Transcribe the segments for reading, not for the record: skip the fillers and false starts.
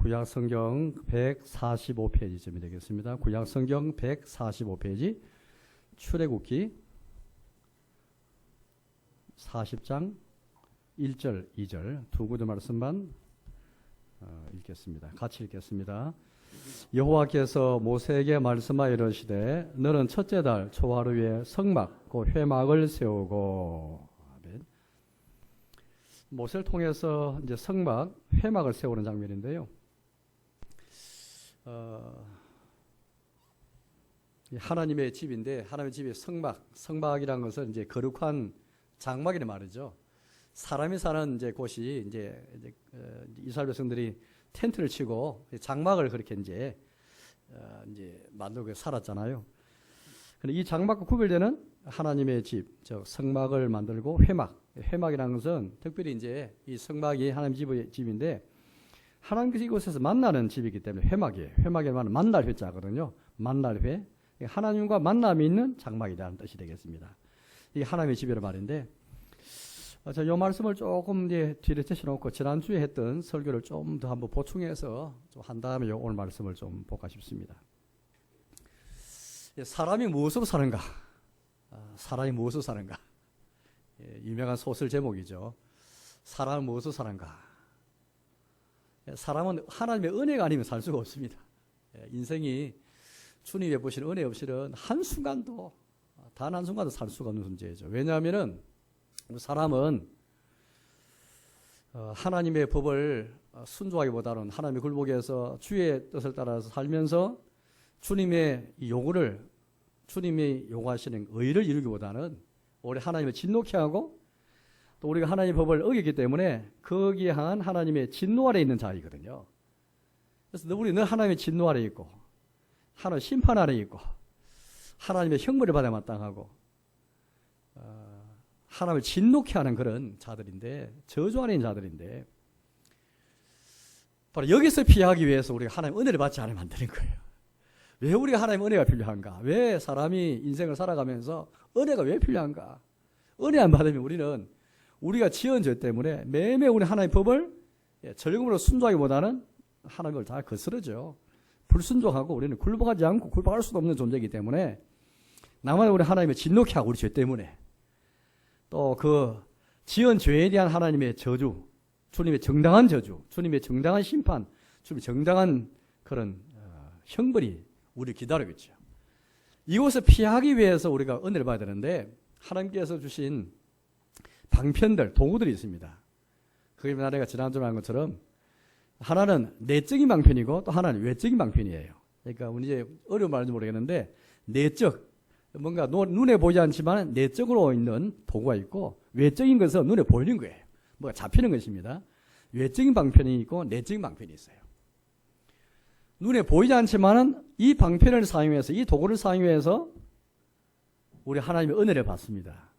구약성경 145페이지쯤이 되겠습니다. 구약성경 145페이지 출애굽기 40장 1절 2절 두 구절 말씀만 읽겠습니다. 같이 읽겠습니다. 여호와께서 모세에게 말씀하여 이르시되 너는 첫째 달 초하루에 성막 그 회막을 세우고. 아멘. 모세를 통해서 이제 성막 회막을 세우는 장면인데요. 하나님의 집인데 하나님의 집의 성막이라는 것은 이제 거룩한 장막이란 말이죠. 사람이 사는 이제 곳이 이제 이스라엘 백성들이 텐트를 치고 장막을 그렇게 이제 만들고 살았잖아요. 근데 이 장막과 구별되는 하나님의 집, 즉 성막을 만들고 회막이라는 것은 특별히 이제 이 성막이 하나님 집인데 하나님께서 이곳에서 만나는 집이기 때문에 회막이에요. 회막이라는 만날 회자거든요. 만날 회. 하나님과 만남이 있는 장막이라는 뜻이 되겠습니다. 이게 하나님의 집이란 말인데, 이 말씀을 조금 뒤를 제쳐놓고 지난주에 했던 설교를 좀 더 한번 보충해서 좀 한 다음에 오늘 말씀을 좀 볼까 싶습니다. 사람이 무엇으로 사는가? 사람이 무엇으로 사는가? 유명한 소설 제목이죠. 사람은 무엇으로 사는가? 사람은 하나님의 은혜가 아니면 살 수가 없습니다. 인생이 주님이 베푸시는 은혜 없이는 한순간도 단 한순간도 살 수가 없는 존재죠. 왜냐하면은 사람은 하나님의 법을 순종하기보다는 하나님의 굴복에서 주의 뜻을 따라서 살면서 주님의 요구를 주님이 요구하시는 의를 이루기보다는 오히려 하나님을 진노케 하고 또 우리가 하나님의 법을 어기기 때문에 거기에 한 하나님의 진노 아래 있는 자이거든요. 그래서 우리 늘 하나님의 진노 아래 있고 하나님의 심판 아래 있고 하나님의 형벌을 받아 마땅하고 하나님을 진노케 하는 그런 자들인데 저주 아래 있는 자들인데 바로 여기서 피하기 위해서 우리가 하나님의 은혜를 받지 않으면 안 되는 거예요. 왜 우리가 하나님의 은혜가 필요한가? 왜 사람이 인생을 살아가면서 은혜가 왜 필요한가? 은혜 안 받으면 우리는 우리가 지은 죄 때문에 매일매일 우리 하나님의 법을 절금으로 순종하기보다는 하나님을 다 거스르죠. 불순종하고 우리는 굴복하지 않고 굴복할 수도 없는 존재이기 때문에 나만 우리 하나님의 진노케 하고 우리 죄 때문에 또 그 지은 죄에 대한 하나님의 저주, 주님의 정당한 저주, 주님의 정당한 심판, 주님의 정당한 그런 형벌이 우리를 기다리고 있죠. 이곳을 피하기 위해서 우리가 은혜를 받아야 되는데 하나님께서 주신 방편들, 도구들이 있습니다. 그게 내가 지난주에 한 것처럼 하나는 내적인 방편이고 또 하나는 외적인 방편이에요. 그러니까 우리 이제 어려운 말인지 모르겠는데 내적, 뭔가 눈에 보이지 않지만 내적으로 있는 도구가 있고 외적인 것은 눈에 보이는 거예요. 뭐가 잡히는 것입니다. 외적인 방편이 있고 내적인 방편이 있어요. 눈에 보이지 않지만은 이 방편을 사용해서 이 도구를 사용해서 우리 하나님의 은혜를 받습니다.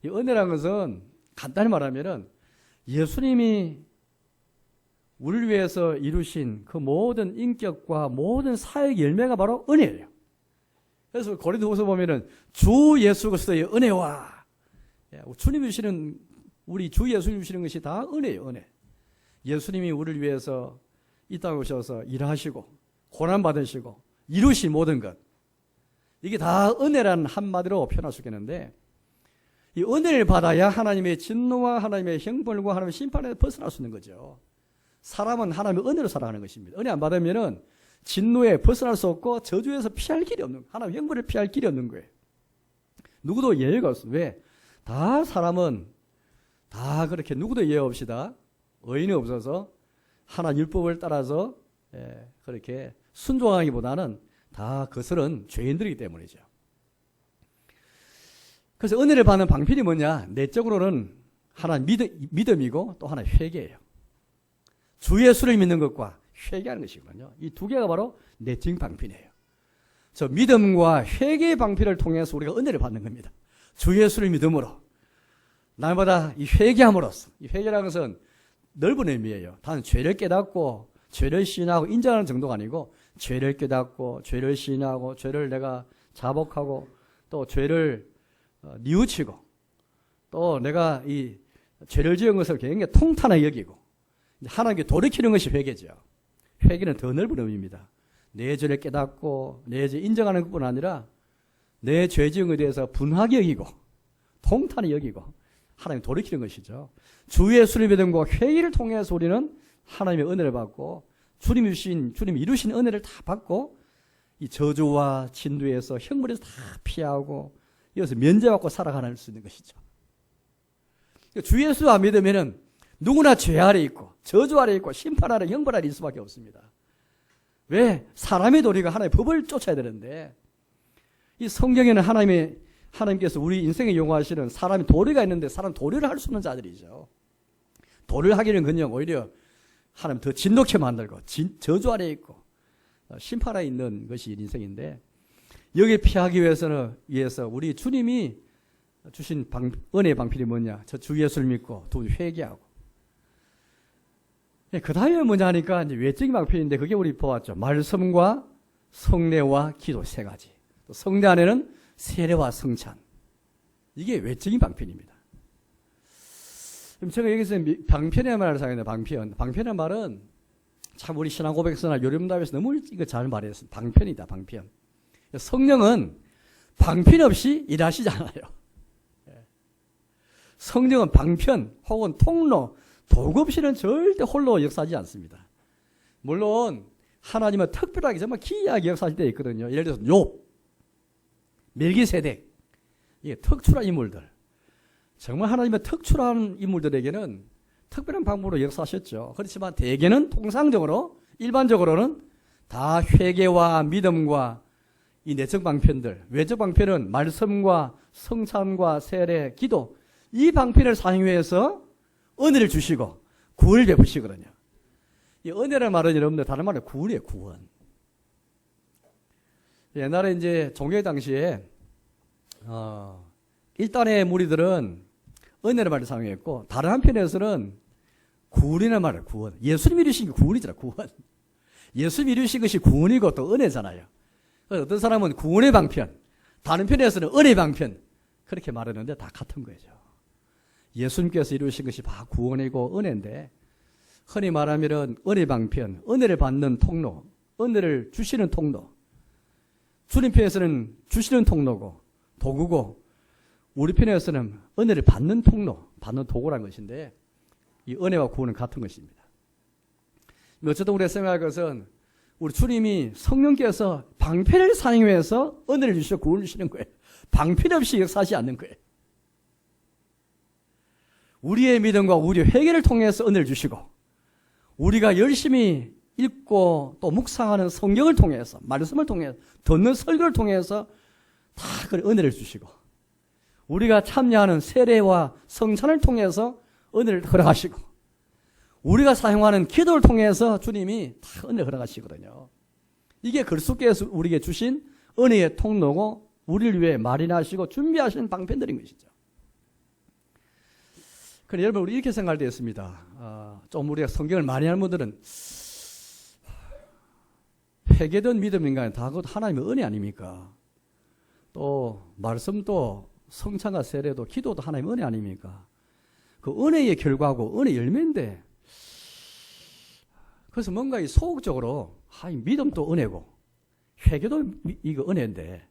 이 은혜라는 것은 간단히 말하면은 예수님이 우리를 위해서 이루신 그 모든 인격과 모든 사역의 열매가 바로 은혜예요. 그래서 고린도후서 보면은 주 예수 그리스도의 은혜와 주님이 주시는 우리 주 예수님 주시는 것이 다 은혜예요. 은혜. 예수님이 우리를 위해서 이 땅에 오셔서 일하시고 고난 받으시고 이루신 모든 것 이게 다 은혜라는 한마디로 표현할 수 있겠는데 이 은혜를 받아야 하나님의 진노와 하나님의 형벌과 하나님의 심판에서 벗어날 수 있는 거죠. 사람은 하나님의 은혜로 살아가는 것입니다. 은혜 안 받으면은 진노에 벗어날 수 없고 저주에서 피할 길이 없는 거예요. 하나님의 형벌을 피할 길이 없는 거예요. 누구도 예외가 없습니다. 왜? 다 사람은 다 그렇게 누구도 예외 없이 다 의인이 없어서 하나님 율법을 따라서 그렇게 순종하기보다는 다 거스른 죄인들이기 때문이죠. 그래서 은혜를 받는 방편이 뭐냐? 내적으로는 하나 믿음이고 또 하나 회개예요. 주 예수를 믿는 것과 회개하는 것이거든요. 이 두 개가 바로 내적인 방편이에요. 저 믿음과 회개의 방편을 통해서 우리가 은혜를 받는 겁니다. 주 예수를 믿음으로 날마다 이 회개함으로써 이 회개라는 것은 넓은 의미예요. 단 죄를 깨닫고 죄를 시인하고 인정하는 정도가 아니고 죄를 깨닫고 죄를 시인하고 죄를 내가 자복하고 또 죄를 뉘우치고 또 내가 이 죄를 지은 것을 굉장히 통탄하게 여기고 하나님께 돌이키는 것이 회개죠. 회개는 더 넓은 의미입니다. 내 죄를 깨닫고 내 죄 인정하는 것뿐 아니라 내 죄 지은 것에 대해서 분하게 여기고 통탄히 여기고 하나님 돌이키는 것이죠. 주 예수를 믿음과 회개를 통해서 우리는 하나님의 은혜를 받고 주님이 이루신 은혜를 다 받고 이 저주와 진두에서 형벌에서 다 피하고 여기서 면제받고 살아갈 수 있는 것이죠. 주 예수 안 믿으면은 누구나 죄 아래 있고 저주 아래 있고 심판 아래 형벌 아래 있을 수밖에 없습니다. 왜? 사람의 도리가 하나님의 법을 쫓아야 되는데 이 성경에는 하나님께서 우리 인생에 용하시는 사람의 도리가 있는데 사람 도리를 할 수 없는 자들이죠. 도리를 하기는커녕 오히려 하나님 더 진독해 만들고 저주 아래 있고 심판 아래 있는 것이 인생인데 여기 피하기 위해서 우리 주님이 주신 은혜의 방편이 뭐냐? 저 주 예수를 믿고 또 회개하고. 그 다음에 뭐냐 하니까 이제 외적인 방편인데 그게 우리 보았죠. 말씀과 성례와 기도 세 가지. 또 성례 안에는 세례와 성찬. 이게 외적인 방편입니다. 그럼 제가 여기서 방편의 말을 사용했는데 방편의 말은 참 우리 신앙 고백서나 요즘답에서 너무 이거 잘 말했어요. 방편이다, 방편. 성령은 방편 없이 일하시지 않아요. 성령은 방편 혹은 통로, 도구 없이는 절대 홀로 역사하지 않습니다. 물론 하나님은 특별하게 정말 기이하게 역사하실 때 있거든요. 예를 들어서 욥, 멜기세덱, 이게 특출한 인물들. 정말 하나님의 특출한 인물들에게는 특별한 방법으로 역사하셨죠. 그렇지만 대개는 통상적으로 일반적으로는 다 회개와 믿음과 이 내적 방편들, 외적 방편은 말씀과 성찬과 세례, 기도 이 방편을 사용해서 은혜를 주시고 구원을 베푸시거든요. 이 은혜라는 말은 여러분들 다른 말로 구원이에요, 구원. 옛날에 이제 종교 당시에 일단의 무리들은 은혜라는 말을 사용했고 다른 한편에서는 구원이라는 말을 구원. 예수님이 이루신 게 구원이잖아, 구원. 예수님이 이루신 것이 구원이고 또 은혜잖아요. 어떤 사람은 구원의 방편, 다른 편에서는 은혜의 방편 그렇게 말하는데 다 같은 거죠. 예수님께서 이루신 것이 다 구원이고 은혜인데 흔히 말하면 은혜 방편, 은혜를 받는 통로, 은혜를 주시는 통로. 주님 편에서는 주시는 통로고 도구고 우리 편에서는 은혜를 받는 통로, 받는 도구라는 것인데 이 은혜와 구원은 같은 것입니다. 어쨌든 우리가 생각할 것은 우리 주님이 성령께서 방편을 사용해서 은혜를 주시고 구원을 주시는 거예요. 방편 없이 역사하지 않는 거예요. 우리의 믿음과 우리의 회개를 통해서 은혜를 주시고 우리가 열심히 읽고 또 묵상하는 성경을 통해서 말씀을 통해서 듣는 설교를 통해서 다 그 은혜를 주시고 우리가 참여하는 세례와 성찬을 통해서 은혜를 허락하시고 우리가 사용하는 기도를 통해서 주님이 다 은혜를 허락하시거든요. 이게 그리스도께서 우리에게 주신 은혜의 통로고 우리를 위해 마련하시고 준비하시는 방편들인 것이죠. 그래 여러분 우리 이렇게 생각할 때 있습니다. 좀 우리가 성경을 많이 하는 분들은 회개든 믿음인가 다 그것도 하나님의 은혜 아닙니까? 또 말씀도 성찬과 세례도 기도도 하나님의 은혜 아닙니까? 그 은혜의 결과고 은혜 열매인데 그래서 뭔가 이 소극적으로 믿음도 은혜고 회개도 이거 은혜인데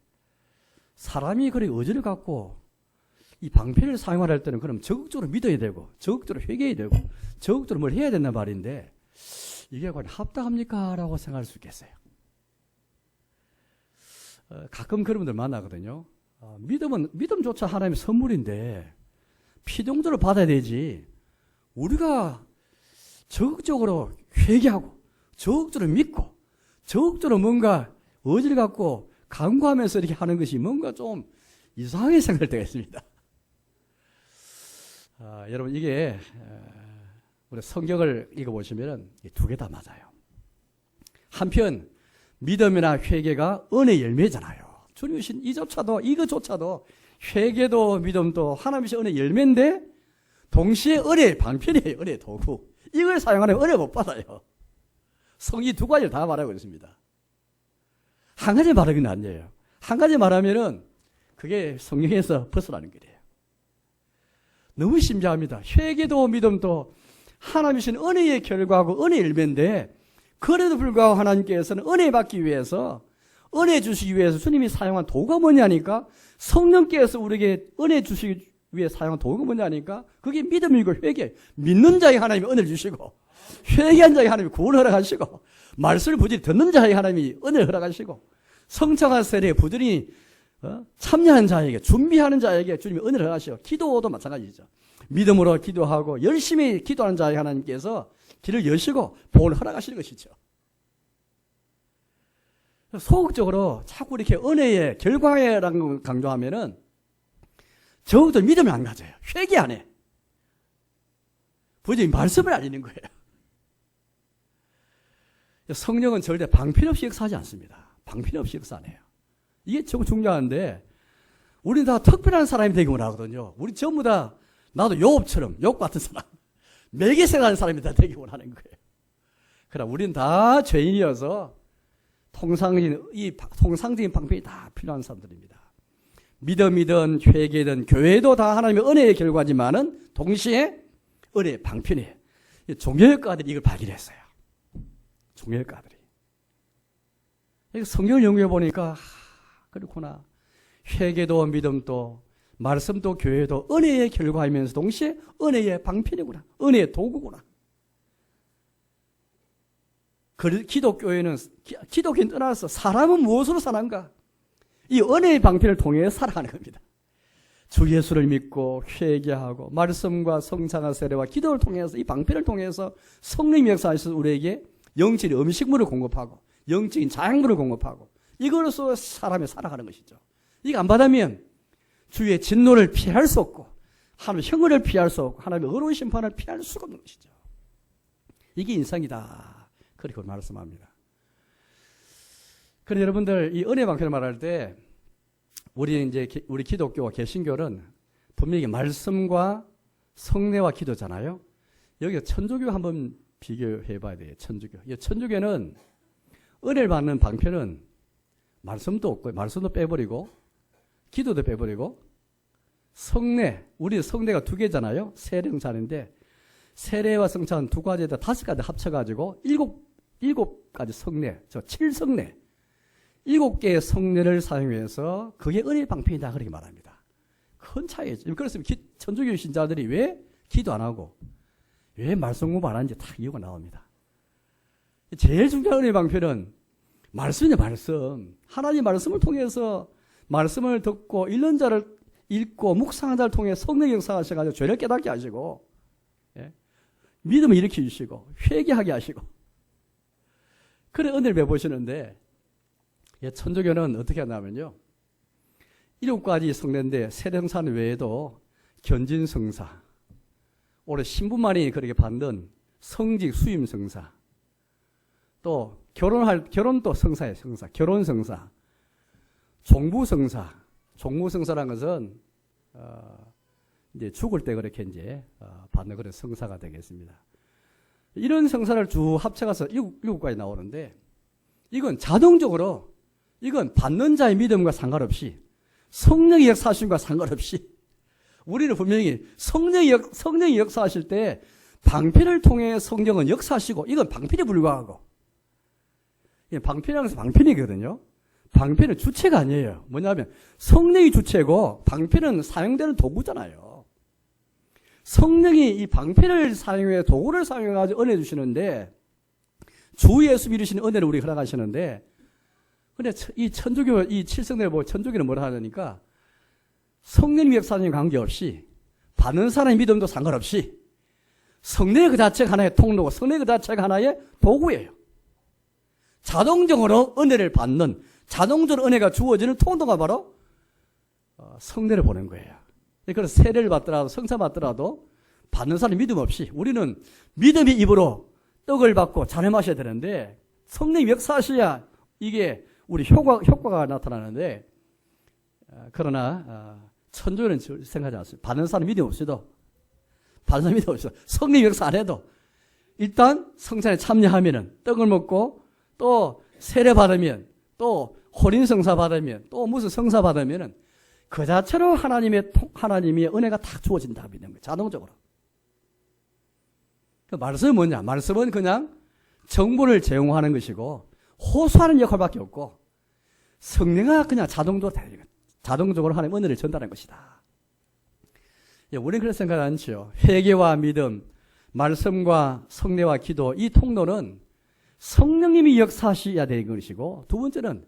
사람이 그렇게 의지를 갖고 이 방편을 사용하려 할 때는 그럼 적극적으로 믿어야 되고 적극적으로 회개해야 되고 적극적으로 뭘 해야 된단 말인데 이게 과연 합당합니까? 라고 생각할 수 있겠어요. 가끔 그런 분들 만나거든요. 믿음조차 하나님의 선물인데 피동적으로 받아야 되지 우리가 적극적으로 회개하고 적극적으로 믿고 적극적으로 뭔가 의지를 갖고 강구하면서 이렇게 하는 것이 뭔가 좀 이상하게 생각할 때가 있습니다. 여러분 이게 우리 성경을 읽어보시면 두 개 다 맞아요. 한편 믿음이나 회개가 은혜의 열매잖아요. 주님이 주신 이것조차도 회개도 믿음도 하나님이 주신 은혜의 열매인데 동시에 은혜의 방편이에요. 은혜의 도구. 이걸 사용하면 은혜 못 받아요. 성이 두 가지를 다 말하고 있습니다. 한 가지 말하기는 안 돼요. 한 가지 말하면은 그게 성경에서 벗어나는 거예요. 너무 심지합니다. 회개도 믿음도 하나님이 주신 은혜의 결과고 은혜의 열매인데 그래도 불구하고 하나님께서는 은혜 받기 위해서, 은혜 주시기 위해서 주님이 사용한 도구가 뭐냐니까, 성령께서 우리에게 은혜 주시기 위해 사용한 도구가 뭐냐니까, 그게 믿음이고 회개. 믿는 자에게 하나님이 은혜를 주시고, 회개한 자에게 하나님이 구원을 허락하시고, 말씀을 부지런히 듣는 자에게 하나님이 은혜를 허락하시고, 성찬과 세례에 부지런히 참여하는 자에게, 준비하는 자에게 주님이 은혜를 허락하시고, 기도도 마찬가지죠. 믿음으로 기도하고 열심히 기도하는 자에게 하나님께서 길을 여시고 복을 허락하시는 것이죠. 소극적으로 자꾸 이렇게 은혜의 결과라는 걸 강조하면은 적어도 믿음을 안 가져요. 회개 안 해. 부지런히 말씀을 알리는 거예요. 성령은 절대 방편 없이 역사하지 않습니다. 방편 없이 역사 안 해요. 이게 정말 중요한데, 우리는 다 특별한 사람이 되기 원하거든요. 우리 전부 다 나도 욥처럼, 욥 같은 사람, 매개 생각하는 사람이 다 되기 원하는 거예요. 그러나 우리는 다 죄인이어서 통상적인 방편이 다 필요한 사람들입니다. 믿음이든 회개든 교회도 다 하나님의 은혜의 결과지만은 동시에 은혜의 방편이에요. 종교학과들이 이걸 발견했어요. 종교학과들이. 성경을 연구해 보니까 그렇구나. 회개도 믿음도 말씀도 교회도 은혜의 결과이면서 동시에 은혜의 방편이구나. 은혜의 도구구나. 기독교회는 기독교인 떠나서 사람은 무엇으로 사는가? 이 은혜의 방편을 통해 살아가는 겁니다. 주 예수를 믿고 회개하고 말씀과 성찬과 세례와 기도를 통해서 이 방편을 통해서 성령의 역사에서 우리에게 영적인 음식물을 공급하고 영적인 자양분을 공급하고 이걸로써 사람이 살아가는 것이죠. 이거 안 받으면 주의 진노를 피할 수 없고 하나님의 형을 피할 수 없고 하나님의 의로운 심판을 피할 수가 없는 것이죠. 이게 인성이다. 그렇게 말씀합니다. 그런데 여러분들 이 은혜 방편을 말할 때 우리 기독교와 개신교는 분명히 말씀과 성례와 기도잖아요. 여기 천주교 한번 비교해 봐야 돼요. 천주교. 천주교는 은혜를 받는 방편은 말씀도 없고 말씀도 빼버리고 기도도 빼버리고 성례, 우리 성례가 두 개잖아요. 세례 성찬인데 세례와 성찬 두 가지에다 5가지 합쳐가지고 일곱 가지 성례, 7성례 7개의 성례를 사용해서 그게 은혜의 방편이다 그렇게 말합니다. 큰 차이죠. 그래서 천주교 신자들이 왜 기도 안 하고 왜 말씀 공부 안 하는지 다 이유가 나옵니다. 제일 중요한 은혜의 방편은 말씀이네. 말씀. 하나님 말씀을 통해서 말씀을 듣고 읽는 자를 읽고 묵상한 자를 통해 성령 역사하셔가지고 죄를 깨닫게 하시고 믿음을 일으켜 주시고 회개하게 하시고 그래 은혜를 베푸시는데 천주교는 어떻게 하냐면요. 7가지 성례인데 세례성찬 외에도 견진성사, 올해 신부만이 그렇게 받는 성직 수임성사, 또 결혼도 성사예요. 성사, 결혼성사, 종부성사. 종부성사라는 것은 이제 죽을 때 그렇게 이제 받는 그런 성사가 되겠습니다. 이런 성사를 쭉 합쳐가서 7가지 나오는데 이건 자동적으로 이건 받는 자의 믿음과 상관없이 성령의 역사하심과 상관없이 우리는 분명히 성령이 역사하실 때 방편을 통해 성령은 역사하시고 이건 방편에 불과하고 방편이라는 것은 방편이거든요. 방편은 주체가 아니에요. 뭐냐면 성령이 주체고 방편은 사용되는 도구잖아요. 성령이 이 방편을 사용해 도구를 사용해가지고 은혜 주시는데 주 예수 믿으시는 은혜를 우리 허락하시는데 근데 이 천주교 이 7성례를 보고 천주교는 뭐라 하냐니까 성령 역사님 관계없이 받는 사람의 믿음도 상관없이 성례 그 자체가 하나의 통로고 성례 그 자체가 하나의 도구예요. 자동적으로 은혜를 받는 자동적으로 은혜가 주어지는 통로가 바로 성례를 보는 거예요. 그래서 세례를 받더라도 성찬 받더라도 받는 사람이 믿음 없이 우리는 믿음의 입으로 떡을 받고 잔을 마셔야 되는데 성령이 역사하셔야 이게 우리 효과가 나타나는데 그러나 천주교는 생각하지 않습니다. 받는 사람이 믿음 없어도 받는 사람이 믿음 없어도 성령이 역사 안 해도 일단 성찬에 참여하면은 떡을 먹고 또 세례 받으면 또 혼인성사 받으면 또 무슨 성사 받으면은 그 자체로 하나님의 은혜가 다 주어진다 믿는 거예요. 자동적으로. 그 말씀은 뭐냐? 말씀은 그냥 정보를 제공하는 것이고 호소하는 역할밖에 없고 성령가 그냥 자동적으로 하나님 은혜를 전달하는 것이다. 우리는 그렇게 생각하지 않지요. 회개와 믿음, 말씀과 성례와 기도, 이 통로는 성령님이 역사하셔야 되는 것이고, 두 번째는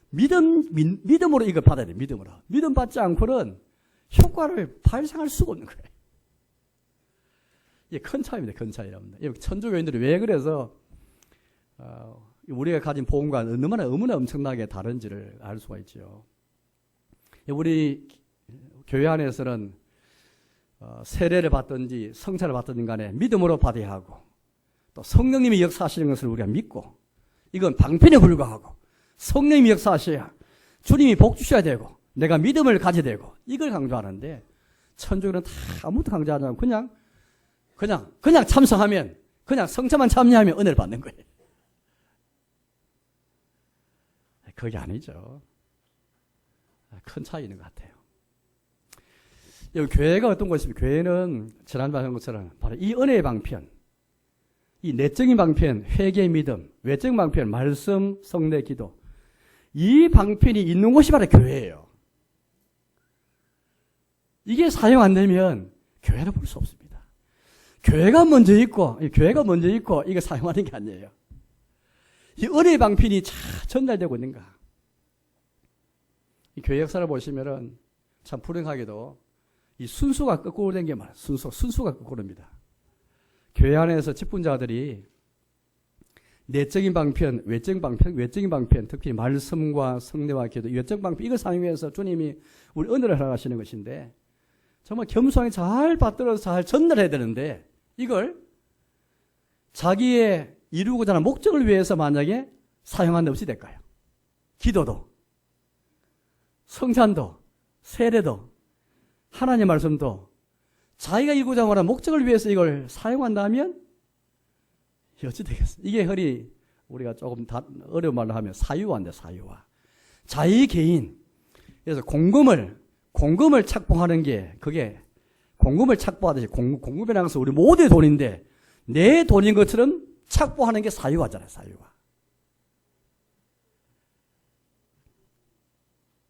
믿음으로 이걸 받아야 돼요. 믿음으로. 믿음 받지 않고는 효과를 발생할 수가 없는 거예요. 이게 큰 차이입니다. 큰 차이랍니다. 천주교인들이 왜 그래서 우리가 가진 복음과 얼마나 엄청나게 다른지를 알 수가 있죠. 우리 교회 안에서는 세례를 받든지 성찬을 받든지 간에 믿음으로 받아야 하고, 또 성령님이 역사하시는 것을 우리가 믿고, 이건 방편에 불과하고 성령님이 역사하셔야 주님이 복 주셔야 되고 내가 믿음을 가져야 되고, 이걸 강조하는데 천주교는 다 아무것도 강조하지 않고 그냥 참석하면, 그냥 성찬만 참여하면 은혜를 받는 거예요. 그게 아니죠. 큰 차이 있는 것 같아요. 여기 교회가 어떤 것입니까? 교회는 지난번에 한 것처럼 바로 이 은혜의 방편, 이 내적인 방편, 회개, 믿음, 외적인 방편, 말씀, 성례, 기도, 이 방편이 있는 곳이 바로 교회예요. 이게 사용 안 되면 교회를 볼 수 없습니다. 교회가 먼저 있고 이게 사용하는 게 아니에요. 이 은혜의 방편이 잘 전달되고 있는가? 이 교회 역사를 보시면은 참 불행하게도 이 순수가 거꾸로 된 게 많아요. 순수가 거꾸로입니다. 교회 안에서 직분자들이 내적인 방편, 외적인 방편, 특히 말씀과 성례와 기도, 외적 방편, 이걸 사용해서 주님이 우리 은혜를 허락하시는 것인데, 정말 겸손하게 잘 받들어서 잘 전달해야 되는데, 이걸 자기의 이루고자 하는 목적을 위해서 만약에 사용한다면 어찌 될까요? 기도도, 성찬도, 세례도, 하나님의 말씀도 자기가 이루고자 하는 목적을 위해서 이걸 사용한다면 어찌 되겠어요? 이게 우리가 조금 어려운 말로 하면 사유화인데, 사유화. 자기 개인. 그래서 공금을 착봉하는 게, 그게 공금을 착보하듯이 공금이라는 것은 우리 모두의 돈인데 내 돈인 것처럼 착보하는 게 사유화잖아요. 사유화.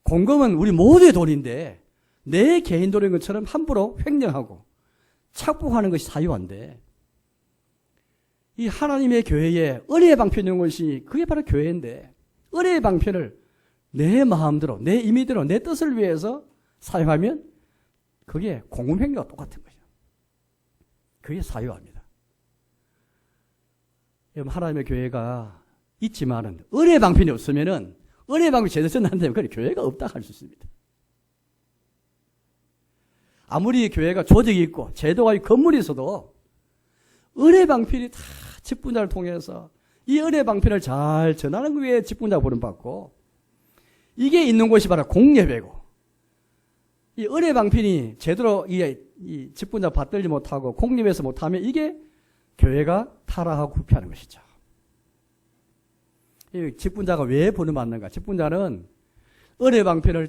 공금은 우리 모두의 돈인데 내 개인 돈인 것처럼 함부로 횡령하고 착복하는 것이 사유화인데, 이 하나님의 교회에 은혜의 방편이 있는 것이 그게 바로 교회인데, 은혜의 방편을 내 마음대로, 내 임의대로, 내 뜻을 위해서 사용하면 그게 공금횡령과 똑같은 거죠. 그게 사유화입니다. 여러분, 하나님의 교회가 있지만은 은혜의 방편이 없으면은, 은혜의 방편이 제대로 전환되면 그게 교회가 없다 할 수 있습니다. 아무리 교회가 조직이 있고 제도가 있고 건물이 있어도 은혜 방편이 다 직분자를 통해서 이 은혜 방편을 잘 전하는 위에 직분자가 부름받고, 이게 있는 곳이 바로 공예배고, 이 은혜 방편이 제대로 이 직분자 받들지 못하고 공립에서 못하면 이게 교회가 타락하고 부패하는 것이죠. 이 직분자가 왜 부름받는가? 직분자는 은혜 방편을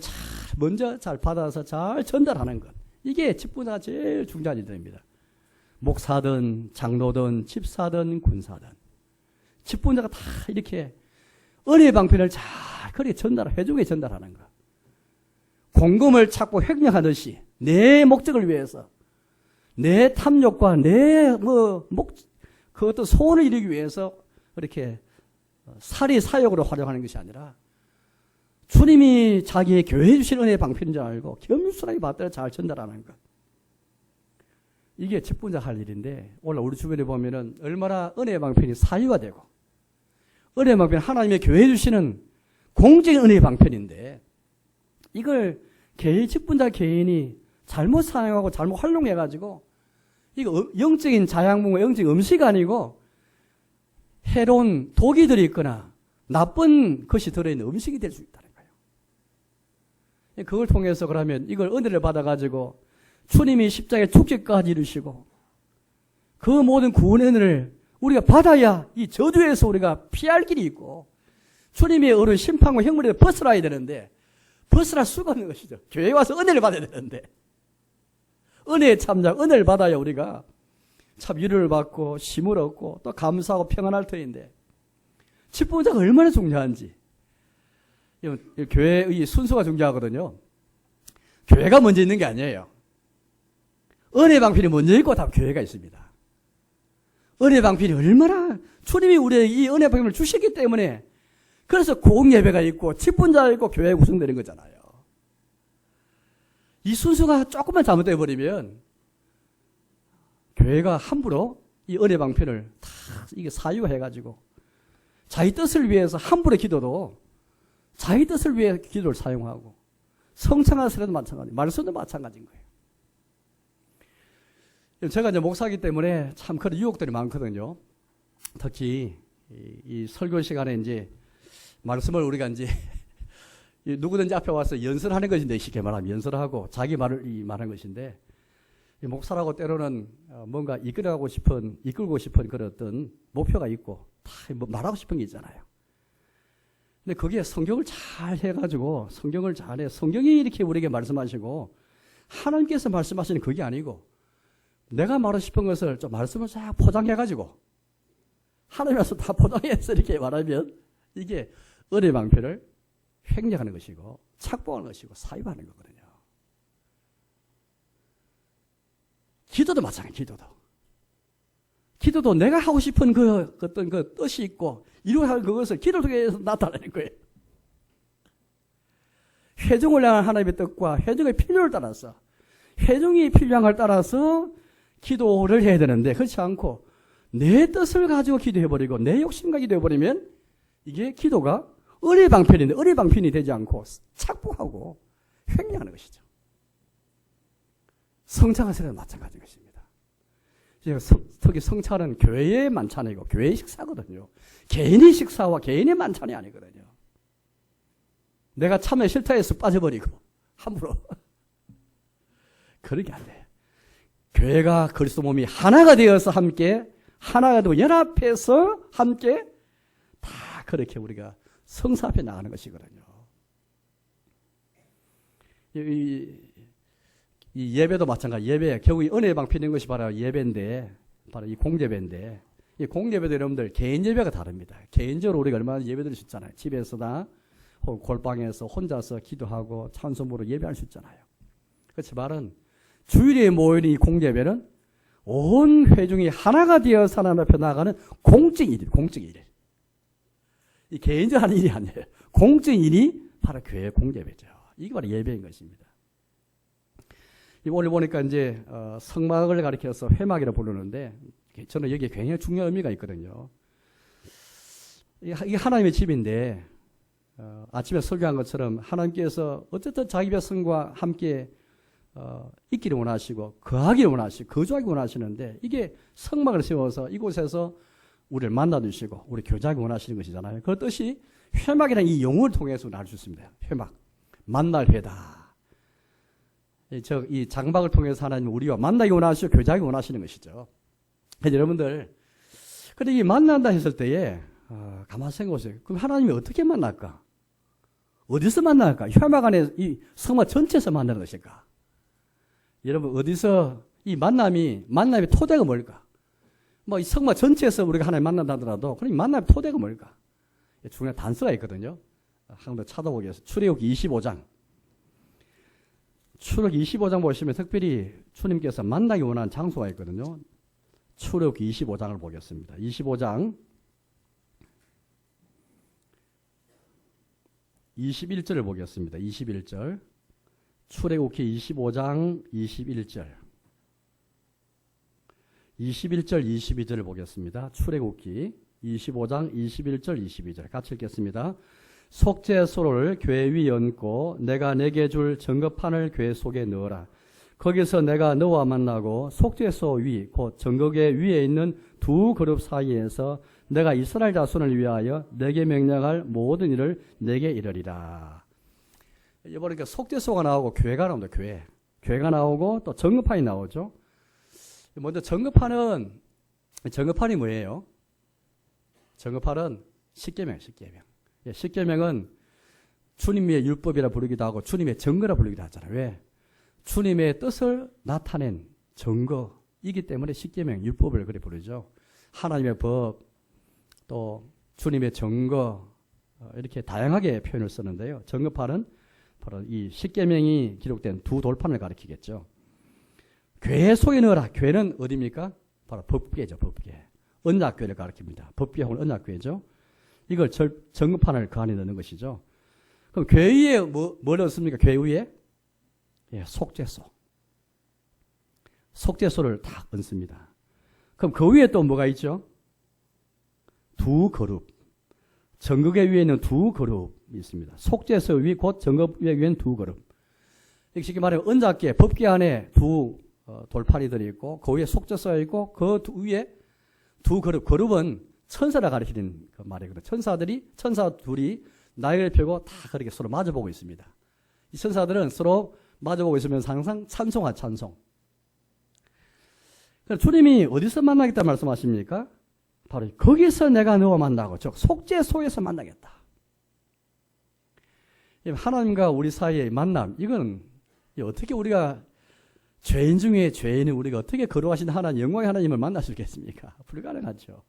먼저 잘 받아서 잘 전달하는 것, 이게 직분자가 제일 중요한 일들입니다. 목사든 장로든 집사든 군사든 직분자가 다 이렇게 은혜의 방편을 잘 그렇게 회중에 전달하는 것. 공금을 찾고 횡령하듯이 내 목적을 위해서, 내 탐욕과 그 어떤 소원을 이루기 위해서 이렇게 사리사욕으로 활용하는 것이 아니라 주님이 자기의 교회에 주신 은혜의 방편인 줄 알고 겸손하게 받들어 잘 전달하는 것. 이게 직분자 할 일인데, 오늘 우리 주변에 보면은 얼마나 은혜의 방편이 사유화되고, 은혜의 방편, 하나님의 교회에 주시는 공적인 은혜의 방편인데, 이걸 직분자 개인이 잘못 사용하고 잘못 활용해가지고, 이거 영적인 자양분과 영적인 음식이 아니고 해로운 독이 들어있거나 나쁜 것이 들어있는 음식이 될 수 있다는 거예요. 그걸 통해서 그러면 이걸 은혜를 받아가지고 주님이 십자가의 축제까지 이루시고 그 모든 구원의 은혜를 우리가 받아야 이 저주에서 우리가 피할 길이 있고, 주님의 어른 심판과 형벌에서 벗어나야 되는데 벗어날 수가 없는 것이죠. 교회에 와서 은혜를 받아야 되는데, 은혜에 참여, 은혜를 받아야 우리가 참 위로를 받고 힘을 얻고 또 감사하고 평안할 터인데 집보자가 얼마나 중요한지. 이 교회의 순서가 중요하거든요. 교회가 먼저 있는 게 아니에요. 은혜 방편이 먼저 있고 다음 교회가 있습니다. 은혜 방편이 얼마나 주님이 우리에게 이 은혜 방편을 주셨기 때문에 그래서 공예배가 있고 집분자가 있고 교회가 구성되는 거잖아요. 이 순서가 조금만 잘못되어 버리면 교회가 함부로 이 은혜 방편을 다 이게 사유해가지고 자기 뜻을 위해서 함부로 기도도 자기 뜻을 위해 기도를 사용하고 성찬하는 세례도 마찬가지, 말씀도 마찬가지인 거예요. 제가 이제 목사이기 때문에 참 그런 유혹들이 많거든요. 특히 이 설교 시간에 이제 말씀을 우리가 이제 누구든지 앞에 와서 연설하는 것인데 쉽게 말하면 연설하고 자기 말을 말하는 것인데 목사라고 때로는 뭔가 이끌고 싶은 그런 어떤 목표가 있고 다 말하고 싶은 게 있잖아요. 근데 그게 성경을 잘 해가지고 성경을 잘해 성경이 이렇게 우리에게 말씀하시고 하나님께서 말씀하시는 그게 아니고 내가 말하고 싶은 것을 좀 말씀을 쫙 포장해가지고 하나님께서 다 포장해서 이렇게 말하면 이게 은혜 방편을 횡령하는 것이고 착복하는 것이고 사유하는 거거든요. 기도도 마찬가지예요. 기도도 내가 하고 싶은 그 어떤 그 뜻이 있고 이루어야 할 그것을 기도를 통해서 나타내는 거예요. 회중을 향한 하나님의 뜻과 회중의 필요를 따라서 회중이 필요한 걸 따라서 기도를 해야 되는데 그렇지 않고 내 뜻을 가지고 기도해버리고 내 욕심과 기도해버리면 이게 기도가 은혜 방편인데 은혜 방편이 되지 않고 착복하고 횡령하는 것이죠. 성찬과 세례는 마찬가지인 것입니다. 특히 성찬은 교회의 만찬이고 교회의 식사거든요. 개인의 식사와 개인의 만찬이 아니거든요. 내가 참여 싫다 해서 빠져버리고 함부로 그러게 안 돼요. 교회가 그리스도 몸이 하나가 되어서 함께 하나가 되고 연합해서 함께 다 그렇게 우리가 성사 앞에 나가는 것이거든요. 이 예배도 마찬가지. 예배 결국 은혜의 방편인 것이 바로 예배인데 바로 이 공예배인데 이 공예배도 여러분들 개인 예배가 다릅니다. 개인적으로 우리가 얼마나 예배드릴 수 있잖아요. 집에서나 혹은 골방에서 혼자서 기도하고 찬송부로 예배할 수 있잖아요. 그렇지만은 주일에 모이는 이 공예배는 온 회중이 하나가 되어서 하나님 앞에 나가는 공적인 일이에요. 공적인 일. 이 개인적 하는 일이 아니에요. 공적인 일이 바로 교회 공예배죠. 이게 바로 예배인 것입니다. 오늘 보니까 이제 성막을 가리켜서 회막이라고 부르는데 저는 여기에 굉장히 중요한 의미가 있거든요. 이게 하나님의 집인데 아침에 설교한 것처럼 하나님께서 어쨌든 자기 백성과 함께 있기를 원하시고 거하기를 원하시고 거주하기 원하시는데 이게 성막을 세워서 이곳에서 우리를 만나주시고 우리 교제하기 원하시는 것이잖아요. 그 뜻이 회막이라는 이 용어를 통해서 알 수 있습니다. 회막, 만날 회다. 이 장막을 통해서 하나님 우리와 만나기 원하시고 교제하기 원하시는 것이죠. 그래서 여러분들 근데 이 만난다 했을 때에 가만히 생각해보세요. 그럼 하나님이 어떻게 만날까? 어디서 만날까? 회막 안에 이 성막 전체에서 만나는 것일까? 여러분 어디서 이 만남의 토대가 뭘까? 뭐 이 성막 전체에서 우리가 하나님 만난다 하더라도 그럼 이 만남의 토대가 뭘까? 중요한 단서가 있거든요. 한 번 더 찾아보겠습니다. 출애굽기 25장. 출애굽기 25장 보시면 특별히 주님께서 만나기 원하는 장소가 있거든요. 출애굽기 25장을 보겠습니다. 25장 21절을 보겠습니다. 21절. 출애굽기 25장 21절. 21절 22절을 보겠습니다. 출애굽기 25장 21절 22절 같이 읽겠습니다. 속죄소를 교회 위에 얹고 내가 내게 줄 증거판을 교회 속에 넣어라. 거기서 내가 너와 만나고 속죄소 위 곧 증거계 위에 있는 두 그룹 사이에서 내가 이스라엘 자손을 위하여 내게 명령할 모든 일을 내게 이르리라. 이번에 속죄소가 나오고 교회가 나옵니다. 교회가 나오고 또 증거판이 나오죠. 먼저 증거판이 뭐예요? 증거판은 십계명. 십계명은 주님의 율법이라 부르기도 하고 주님의 증거라 부르기도 하잖아요. 왜? 주님의 뜻을 나타낸 증거, 이기 때문에 십계명, 율법을 그래 부르죠. 하나님의 법, 또 주님의 증거, 이렇게 다양하게 표현을 쓰는데요. 정거판은 바로 이 십계명이 기록된 두 돌판을 가리키겠죠. 궤 속에 넣어라. 궤는 어디입니까? 바로 법궤죠. 법궤. 언약궤를 가리킵니다. 법궤하고는 언약궤죠. 이걸 정거판을 그 안에 넣는 것이죠. 그럼 궤 위에 뭘 넣습니까? 궤 위에? 예, 속죄소. 속죄소를 딱 얹습니다. 그럼 그 위에 또 뭐가 있죠? 두 그룹. 정거궤 위에는 두 그룹이 있습니다. 속죄소 위 곧 정거궤 위에는 두 그룹. 쉽게 말하면 언약궤, 법궤 안에 두 돌판이 들어있고 그 위에 속죄소가 있고 그 위에 두 그룹. 그룹은 천사라 가리키는 그 말이거든요. 천사 둘이 날개를 펴고 다 그렇게 서로 마주보고 있습니다. 이 천사들은 서로 마주보고 있으면 항상 찬송하 찬송. 주님이 어디서 만나겠다 말씀하십니까? 바로 거기서 내가 너와 만나고, 즉 속죄소에서 만나겠다. 하나님과 우리 사이의 만남, 이건 어떻게 우리가 죄인 중에 죄인은 우리가 어떻게 거룩하신 하나님, 영광의 하나님을 만날 수 있겠습니까? 불가능하죠.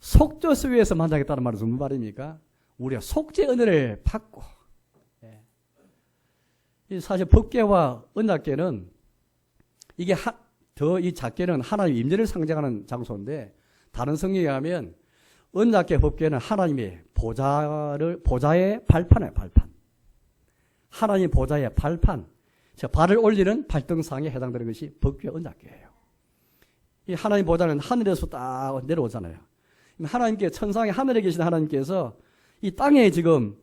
속죄소에서 만나겠다는 말은 무슨 말입니까? 우리가 속죄 은혜를 받고, 사실 법궤와 언약궤는 이게 이 작궤는 하나님의 임재를 상징하는 장소인데, 다른 성경에 하면 언약궤 법궤는 하나님의 보좌의 발판이에요. 발판. 하나님 보좌의 발판. 발을 올리는 발등상에 해당되는 것이 법궤 언약궤예요. 이 하나님 보좌는 하늘에서 딱 내려오잖아요. 하나님께 천상에 하늘에 계신 하나님께서 이 땅에 지금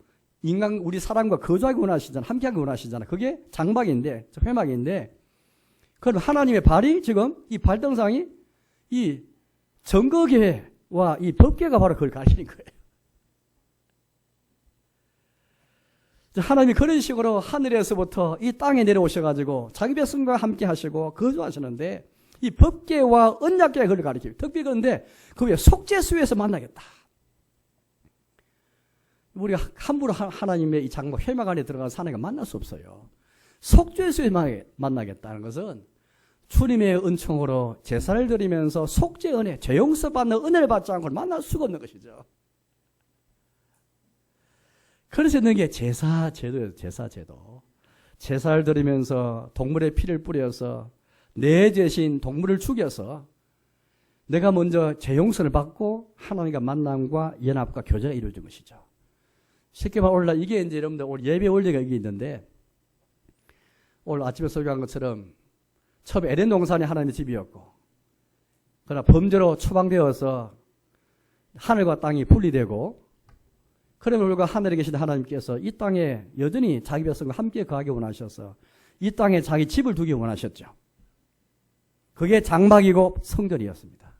우리 사람과 거주하기 원하시잖아요. 함께하기 원하시잖아요. 그게 장막인데, 회막인데, 그럼 하나님의 발이 지금 이 발등상이 이 정거궤와 이 법궤가 바로 그걸 가리키는 거예요. 하나님이 그런 식으로 하늘에서부터 이 땅에 내려오셔가지고 자기 백성과 함께 하시고 거주하시는데, 이 법궤와 언약궤가 그걸 가리킵니다. 특별히 그런데 그 위에 속죄소에서 만나겠다. 우리가 함부로 하나님의 이 장막 회막 안에 들어가서 하나님과 만날 수 없어요. 속죄소에서 만나겠다는 것은 주님의 은총으로 제사를 드리면서 속죄 은혜, 죄 용서받는 은혜를 받지 않고 만날 수가 없는 것이죠. 그래서 있는 게 제사제도예요. 제사제도. 제사를 드리면서 동물의 피를 뿌려서 내 대신 동물을 죽여서 내가 먼저 죄 용서를 받고 하나님과 만남과 연합과 교제가 이루어진 것이죠. 쉽게 말하면 이게 이제 여러분들 오늘 예배 원리가 여기 있는데, 오늘 아침에 설교한 것처럼 처음에 에덴 동산이 하나님의 집이었고, 그러나 범죄로 추방되어서 하늘과 땅이 분리되고, 그러면 우리가 하늘에 계신 하나님께서 이 땅에 여전히 자기 백성과 함께 거하기 원하셔서 이 땅에 자기 집을 두기 원하셨죠. 그게 장막이고 성전이었습니다.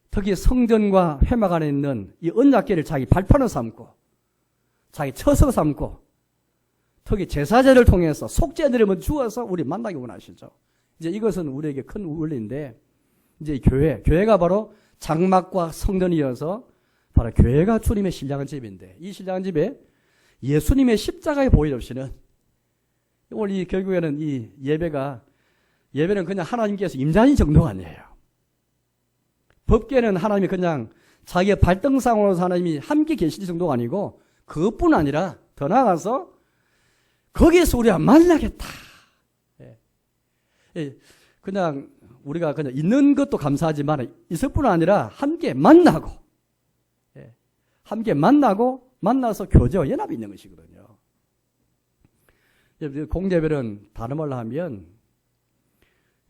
특히 성전과 회막 안에 있는 이 언약궤를 자기 발판을 삼고 자기 처소 삼고 특히 제사제를 통해서 속죄들을 먼저 주어서 우리 만나기 원하시죠. 이제 이것은 우리에게 큰 원리인데, 이제 교회가 바로 장막과 성전이어서 바로 교회가 주님의 신령한 집인데, 이 신령한 집에 예수님의 십자가의 보혈 없이는 오늘 이 결국에는 이 예배는 그냥 하나님께서 임재하신 정도가 아니에요. 법궤는 하나님이 그냥 자기의 발등상으로서 하나님이 함께 계실 정도가 아니고, 그것뿐 아니라 더 나아가서 거기에서 우리가 만나겠다. 그냥 우리가 그냥 있는 것도 감사하지만 있을 뿐 아니라 함께 만나고, 만나서 교제와 연합이 있는 것이거든요. 공예배는 다른 말로 하면,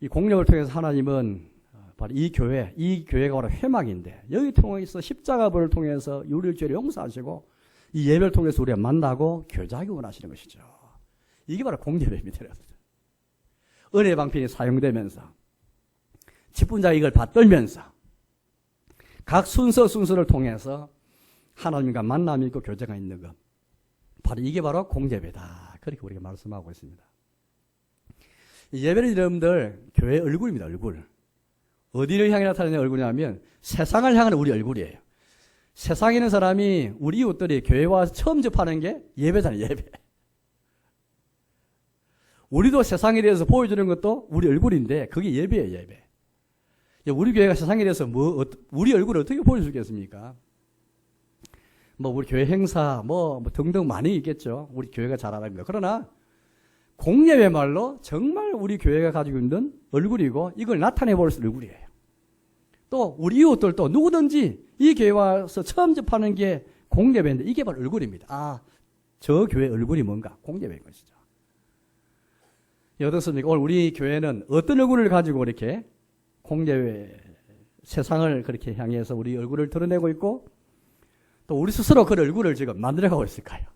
이 공력을 통해서 하나님은 바로 이 교회가 바로 회막인데, 여기 통해서 십자가를 통해서 우리의 죄를 용서하시고 이 예배를 통해서 우리가 만나고 교제하기 원하시는 것이죠. 이게 바로 공예배입니다. 은혜 방편이 사용되면서 직분자가 이걸 받들면서 각 순서를 통해서 하나님과 만남이 있고 교제가 있는 것, 바로 이게 바로 공예배다. 그렇게 우리가 말씀하고 있습니다. 예배는 여러분들 교회의 얼굴입니다. 얼굴. 어디를 향해 나타내는 얼굴이냐면 세상을 향하는 우리 얼굴이에요. 세상에 있는 사람이, 우리 이웃들이 교회 와서 처음 접하는 게 예배잖아요. 예배. 우리도 세상에 대해서 보여주는 것도 우리 얼굴인데 그게 예배예요, 예배. 우리 교회가 세상에 대해서 우리 얼굴을 어떻게 보여주겠습니까? 우리 교회 행사, 등등 많이 있겠죠. 우리 교회가 잘하는 거. 그러나, 공예의 말로 정말 우리 교회가 가지고 있는 얼굴이고, 이걸 나타내 볼 수 있는 얼굴이에요. 또, 우리 이웃들도 누구든지 이 교회 와서 처음 접하는 게 공예배인데, 이게 바로 얼굴입니다. 아, 저 교회 얼굴이 뭔가? 공예배인 것이죠. 어떻습니까? 오늘 우리 교회는 어떤 얼굴을 가지고 이렇게 공예배, 세상을 그렇게 향해서 우리 얼굴을 드러내고 있고, 또 우리 스스로 그 얼굴을 지금 만들어가고 있을까요?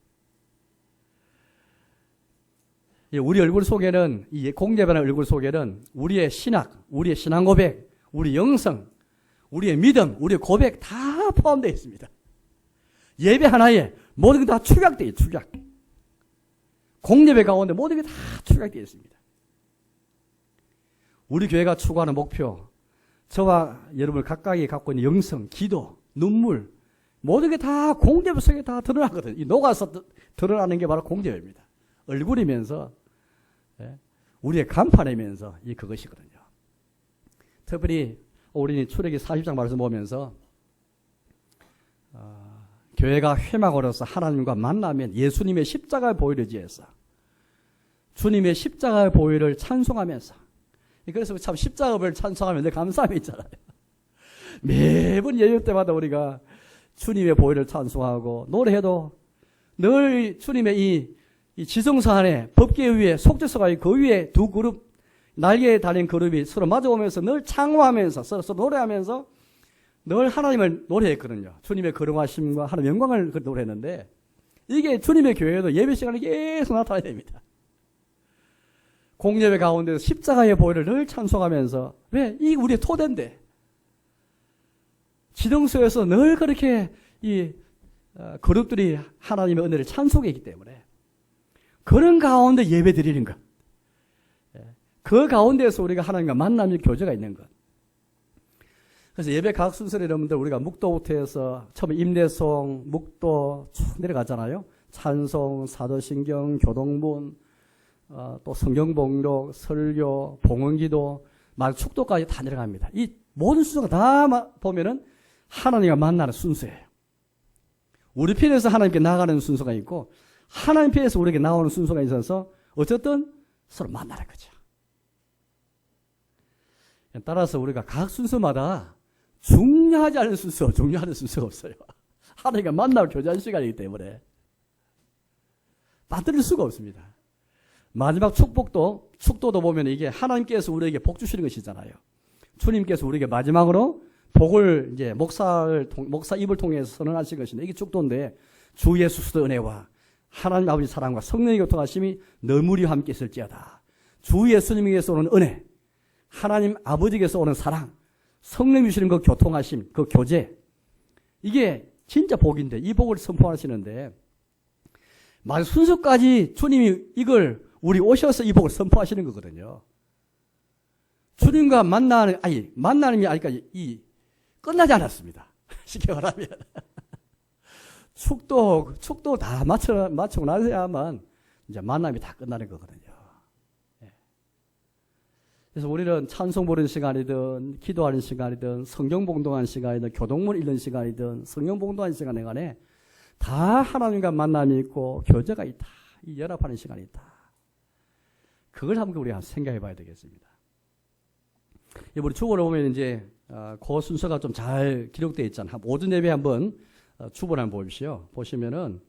우리 얼굴 속에는, 이 공예배라는 얼굴 속에는 우리의 신학, 우리의 신앙 고백, 우리 영성, 우리의 믿음, 우리의 고백 다 포함되어 있습니다. 예배 하나에 모든 게 다 축약되어 있어요, 축약. 공예배 가운데 모든 게 다 축약되어 있습니다. 우리 교회가 추구하는 목표, 저와 여러분을 각각이 갖고 있는 영성, 기도, 눈물, 모든 게 다 공예배 속에 다 드러나거든요. 이 녹아서 드러나는 게 바로 공예배입니다. 얼굴이면서, 우리의 간판이면서 그것이거든요. 특별히 우리는 출애기 40장 말씀 보면서 교회가 회막으로서 하나님과 만나면 예수님의 십자가의 보혈을 지어서 주님의 십자가의 보혈을 찬송하면서, 그래서 참 십자가를 찬송하면 늘 감사함이 있잖아요. 매번 예배 때마다 우리가 주님의 보혈을 찬송하고 노래해도 늘 주님의 이 지성소 안에 법궤 위에 속죄소가 있고 그 위에 두 그룹 날개에 달린 그룹이 서로 마주오면서 늘 창호하면서 서로 노래하면서 늘 하나님을 노래했거든요. 주님의 거룩하심과 하나님의 영광을 노래했는데 이게 주님의 교회에도 예배 시간에 계속 나타나야 됩니다. 공예배 가운데서 십자가의 보혈을 늘 찬송하면서, 왜? 이게 우리의 토대인데 지성소에서 늘 그렇게 그룹들이 하나님의 은혜를 찬송했기 때문에 그런 가운데 예배 드리는 것, 그 가운데에서 우리가 하나님과 만남의 교제가 있는 것. 그래서 예배 각 순서를 여러분들 우리가 묵도부터 해서 처음에 임내송, 묵도 쭉 내려가잖아요. 찬송, 사도신경, 교동문, 또 성경봉독, 설교, 봉헌기도, 축도까지 다 내려갑니다. 이 모든 순서가 다 보면은 하나님과 만나는 순서예요. 우리 편에서 하나님께 나아가는 순서가 있고 하나님 편에서 우리에게 나오는 순서가 있어서 어쨌든 서로 만나는 거죠. 따라서 우리가 각 순서마다 중요하지 않은 순서, 중요한 순서가 없어요. 하나님과 만나고 교제하는 시간이기 때문에 빠뜨릴 수가 없습니다. 마지막 축도도 보면 이게 하나님께서 우리에게 복 주시는 것이잖아요. 주님께서 우리에게 마지막으로 복을 이제 목사 입을 통해서 선언하신 것인데 이게 축도인데 주 예수의 은혜와 하나님 아버지 사랑과 성령의 교통하심이 너무리와 함께 있을지어다. 주 예수님에게서 오는 은혜, 하나님 아버지께서 오는 사랑, 성령 주시는 그 교통하심, 그 교제, 이게 진짜 복인데 이 복을 선포하시는데 마지막 순서까지 주님이 이걸 우리 오셔서 이 복을 선포하시는 거거든요. 주님과 만나는 게 아직까지 끝나지 않았습니다. 쉽게 말하면 축도 다 마치고 나서야만 이제 만남이 다 끝나는 거거든요. 그래서 우리는 찬송 부르는 시간이든 기도하는 시간이든 성경 봉독하는 시간이든 교동문 읽는 시간이든 성경 봉독하는 시간에 간에 다 하나님과 만남이 있고 교제가 있다. 이 연합하는 시간이 있다. 그걸 한번 우리가 생각해 봐야 되겠습니다. 우리 주보를 보면 이제 그 순서가 좀 잘 기록되어 있잖아요. 모든 예배 한번 주보를 한번 보십시오. 보시면은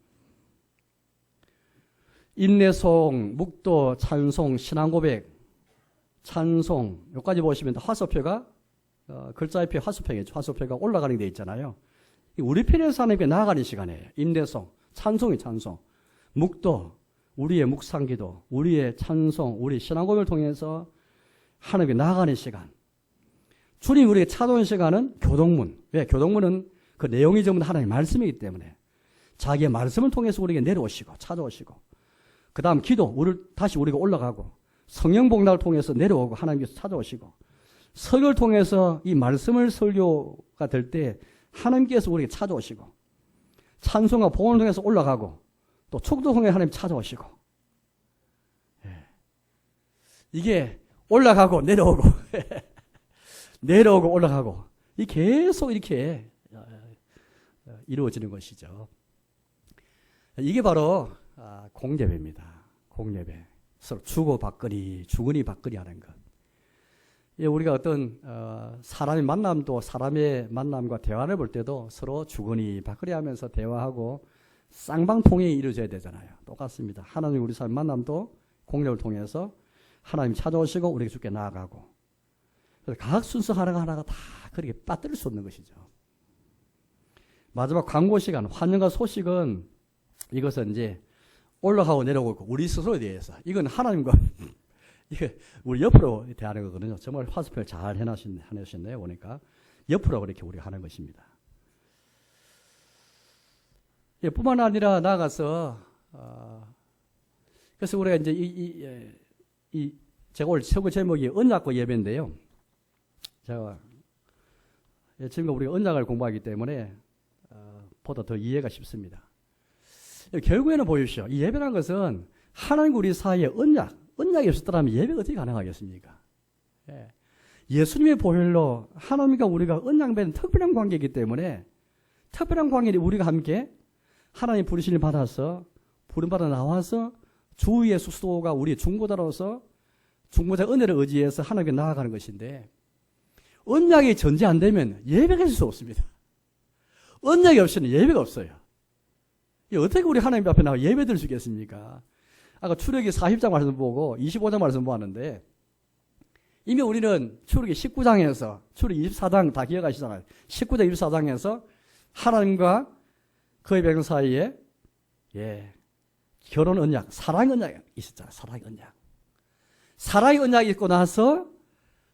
인내송, 묵도, 찬송, 신앙고백, 찬송 여기까지 보시면 화소표가 글자의 표 화소표겠죠. 화소표가 올라가는 게 돼 있잖아요. 우리 편에서 하나님께 나아가는 시간이에요. 인내송, 찬송이 찬송, 묵도, 우리의 묵상기도, 우리의 찬송, 우리 신앙고백을 통해서 하나님께 나아가는 시간. 주님 우리에게 찾아오는 시간은 교동문. 왜? 교동문은 그 내용이 전부 다 하나님의 말씀이기 때문에 자기의 말씀을 통해서 우리에게 내려오시고 찾아오시고 그 다음 기도, 다시 우리가 올라가고 성령 봉독을 통해서 내려오고 하나님께서 찾아오시고 설교를 통해서 이 말씀을 설교가 될 때 하나님께서 우리에게 찾아오시고 찬송과 봉헌을 통해서 올라가고 또 축도 통해 하나님 찾아오시고 이게 올라가고 내려오고 내려오고 올라가고 이 계속 이렇게 이루어지는 것이죠. 이게 바로 공예배입니다. 공예배. 서로 주고받거니 주거니 받거니 하는 것. 우리가 어떤 사람의 만남도 사람의 만남과 대화를 볼 때도 서로 주거니 받거니 하면서 대화하고 쌍방통행이 이루어져야 되잖아요. 똑같습니다. 하나님 우리 사람 만남도 공예를 통해서 하나님 찾아오시고 우리에게 주께 나아가고, 그래서 각 순서 하나가 다 그렇게 빠뜨릴 수 없는 것이죠. 마지막 광고 시간, 환영과 소식은 이것은 이제 올라가고 내려오고 우리 스스로에 대해서, 이건 하나님과 이게 우리 옆으로 대하는 거거든요. 정말 화살표를 잘 해놓으셨네요. 보니까 옆으로 그렇게 우리가 하는 것입니다. 뿐만 아니라 나아가서 그래서 우리가 이제 제가 오늘 최고 제목이 언약과 예배인데요. 제가 지금 우리가 언약을 공부하기 때문에 보다 더 이해가 쉽습니다. 결국에는 보십시오. 이 예배라는 것은 하나님과 우리 사이의 언약이 없었더라면 예배가 어떻게 가능하겠습니까? 예수님의 보혈로 하나님과 우리가 언약된 특별한 관계이기 때문에, 특별한 관계를 우리가 함께 하나님 부르심을 받아서 부름받아 나와서 주 예수 그리스도가 우리의 중보자로서 중보자 은혜를 의지해서 하나님께 나아가는 것인데, 언약이 전제 안 되면 예배가 있을 수 없습니다. 언약이 없이는 예배가 없어요. 어떻게 우리 하나님 앞에 나와 예배 드릴 수 있겠습니까? 아까 출애기 40장 말씀 보고 25장 말씀 보았는데, 이미 우리는 출애기 19장에서 출애기 24장 다 기억하시잖아요. 19장 24장에서 하나님과 그의 백성 사이에 결혼 언약, 사랑의 언약이 있었잖아요. 사랑의 언약. 사랑의 언약이 있고 나서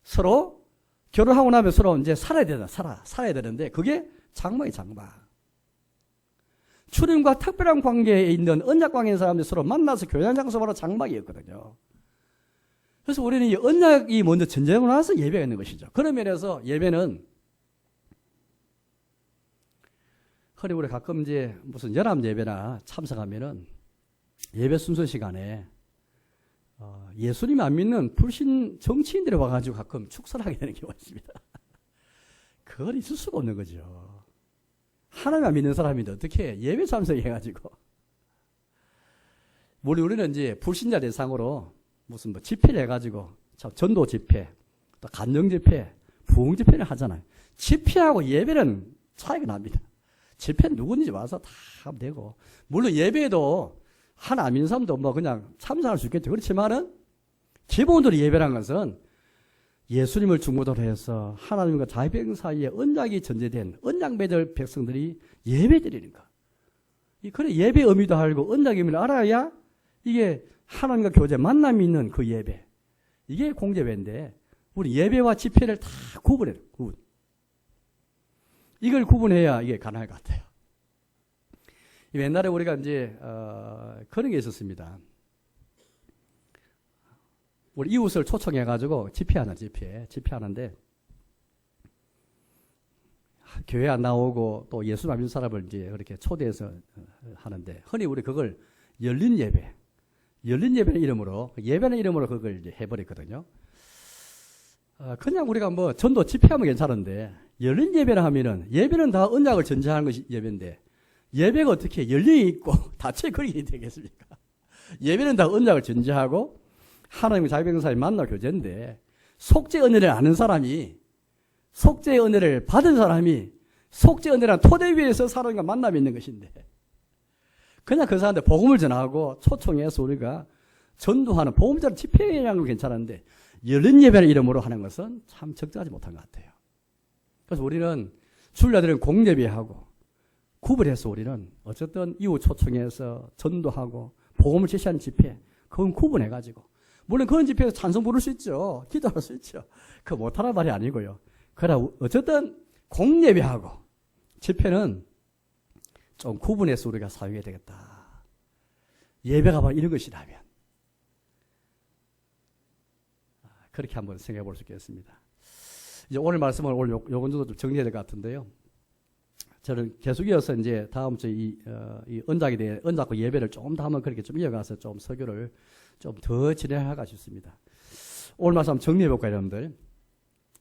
서로 결혼하고 나면 서로 이제 살아야 되는데, 그게 장막이 장막. 출임과 특별한 관계에 있는 언약 관계인 사람들이 서로 만나서 교제하는 장소마다 장막이었거든요. 그래서 우리는 이 언약이 먼저 전제하고 나서 예배가 있는 것이죠. 그런 면에서 예배는, 흔히 우리 가끔 이제 무슨 연합 예배나 참석하면은 예배 순서 시간에 예수님 안 믿는 불신 정치인들이 와가지고 가끔 축사를 하게 되는 경우가 있습니다. 그건 있을 수가 없는 거죠. 하나님 안 믿는 사람인데 어떻게 예배 참석해가지고. 우리는 이제 불신자 대상으로 무슨 뭐 집회를 해가지고 전도 집회, 또 간증 집회, 부흥 집회를 하잖아요. 집회하고 예배는 차이가 납니다. 집회는 누구든지 와서 다 하면 되고, 물론 예배에도 하나 안 믿는 사람도 뭐 그냥 참석할 수 있겠죠. 그렇지만은 기본적으로 예배라는 것은 예수님을 중보자로 해서 하나님과 자기 백성 사이에 언약이 전제된 언약 맺을 백성들이 예배 드리는 것. 그래 예배 의미도 알고 언약의 의미를 알아야 이게 하나님과 교제 만남이 있는 그 예배. 이게 공예배인데, 우리 예배와 집회를 다 구분해요. 이걸 구분해야 이게 가능할 것 같아요. 옛날에 우리가 이제 그런 게 있었습니다. 우리 이웃을 초청해가지고 집회하는데, 교회 안 나오고 또 예수 안 믿는 사람을 이제 그렇게 초대해서 하는데, 흔히 우리 그걸 열린 예배는 이름으로 그걸 이제 해버렸거든요. 그냥 우리가 뭐 전도 집회하면 괜찮은데, 열린 예배를 하면은, 예배는 다 언약을 전제하는 것이 예배인데, 예배가 어떻게 열려 있고 닫혀 그렇게 되겠습니까? 예배는 다 언약을 전제하고 하나님과 자기 백성 사이 만나 교제인데, 속죄 은혜를 아는 사람이, 속죄 은혜를 받은 사람이 속죄 은혜란 토대 위에서 사람과 만남이 있는 것인데, 그냥 그 사람한테 복음을 전하고 초청해서 우리가 전도하는 복음자를 집회하는 건 괜찮은데, 열린 예배를 이름으로 하는 것은 참 적절하지 못한 것 같아요. 그래서 우리는 주일날들은 공예배하고 구분해서 우리는 어쨌든 이웃 초청해서 전도하고 복음을 제시하는 집회, 그건 구분해가지고, 물론 그런 집회에서 찬송 부를 수 있죠. 기도할 수 있죠. 그거 못하란 말이 아니고요. 그러나 어쨌든 공예배하고 집회는 좀 구분해서 우리가 사용해야 되겠다. 예배가 바로 이런 것이라면 그렇게 한번 생각해 볼 수 있겠습니다. 이제 오늘 말씀을 오늘 요건 정도 좀 정리해야 될 것 같은데요. 저는 계속 이어서 이제 다음 주에 이 언약에 대해, 언약과 예배를 조금 더 한번 그렇게 좀 이어가서 좀 설교를 좀 더 진행할까 싶습니다. 오늘 말씀 정리해 볼까요, 여러분들?